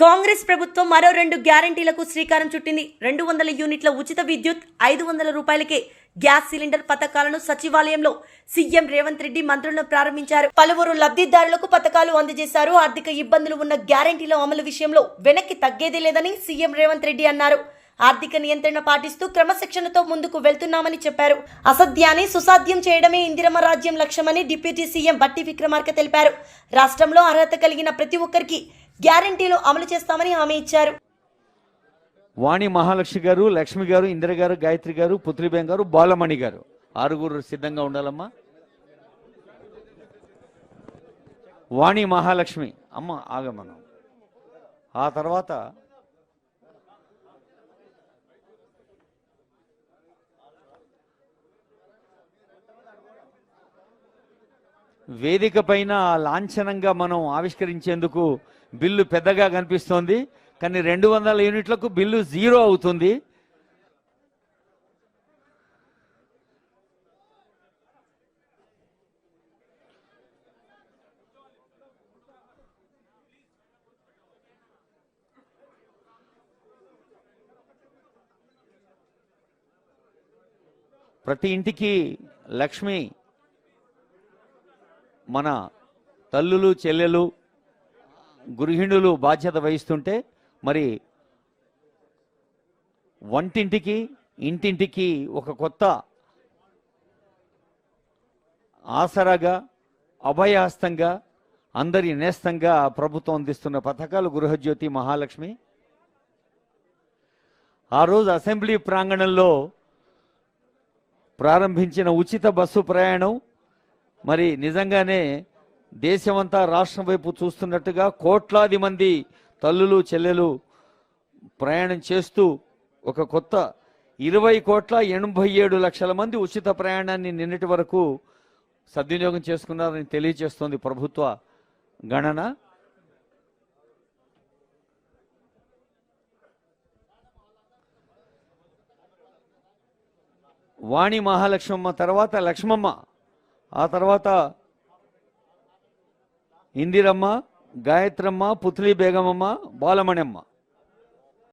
కాంగ్రెస్ ప్రభుత్వం మరో 2 గ్యారంటీలకు శ్రీకారం చుట్టింది. 200 యూనిట్ల ఉచిత విద్యుత్, 500 రూపాయలకే గ్యాస్ సిలిండర్ పథకాలను సచివాలయంలో సీఎం రేవంత్ రెడ్డి మంత్రులను ప్రారంభించారు. పలువురు లబ్ధిదారులకు పథకాలు అందజేశారు. ఆర్థిక ఇబ్బందులు ఉన్న గ్యారంటీల అమలు విషయంలో వెనక్కి తగ్గేదే లేదని సీఎం రేవంత్ రెడ్డి అన్నారు. ఆర్థిక నియంత్రణ పాటిస్తూ క్రమశిక్షణతో ముందుకు వెళ్తున్నామని చెప్పారు. అసాధ్యాన్ని సుసాధ్యం చేయడమే ఇందిరమ్మ రాజ్యం లక్ష్యమని డిప్యూటీ సీఎం బట్టి విక్రమార్క తెలిపారు. రాష్ట్రంలో అర్హత కలిగిన ప్రతి ఒక్కరికి గ్యారంటీలు అమలు చేస్తామని హామీ ఇచ్చారు. వాణి మహాలక్ష్మి గారు, లక్ష్మి గారు, ఇందిర గారు, గాయత్రి గారు, పుత్రిబేం గారు, బాలమణి గారు, 6 సిద్ధంగా ఉండాలమ్మా. వాణి మహాలక్ష్మి అమ్మ ఆగమనం. ఆ తర్వాత వేదిక పైన లాంఛనంగా మనం ఆవిష్కరించేందుకు బిల్లు పెద్దగా కనిపిస్తోంది, కానీ 200 యూనిట్లకు బిల్లు 0 అవుతుంది. ప్రతి ఇంటికి లక్ష్మి మన తల్లులు, చెల్లెలు, గృహిణులు బాధ్యత వహిస్తుంటే, మరి వంటింటికి, ఇంటింటికి ఒక కొత్త ఆసరాగా, అభయహస్తంగా, అందరి నేస్తంగా ప్రభుత్వం అందిస్తున్న పథకాలు గృహజ్యోతి, మహాలక్ష్మి. ఆ రోజు అసెంబ్లీ ప్రాంగణంలో ప్రారంభించిన ఉచిత బస్సు ప్రయాణం మరి నిజంగానే దేశమంతా రాష్ట్రం వైపు చూస్తున్నట్టుగా కోట్లాది మంది తల్లులు, చెల్లెలు ప్రయాణం చేస్తూ ఒక కొత్త 20,87,00,000 మంది ఉచిత ప్రయాణాన్ని నిన్నటి వరకు సద్వినియోగం చేసుకున్నారని తెలియజేస్తోంది ప్రభుత్వ గణన. వాణి మహాలక్ష్మమ్మ తర్వాత లక్ష్మమ్మ, ఆ తర్వాత ఇందిరమ్మ, గాయత్రమ్మ, పుత్లీ బేగమమ్మ, బాలమణమ్మ.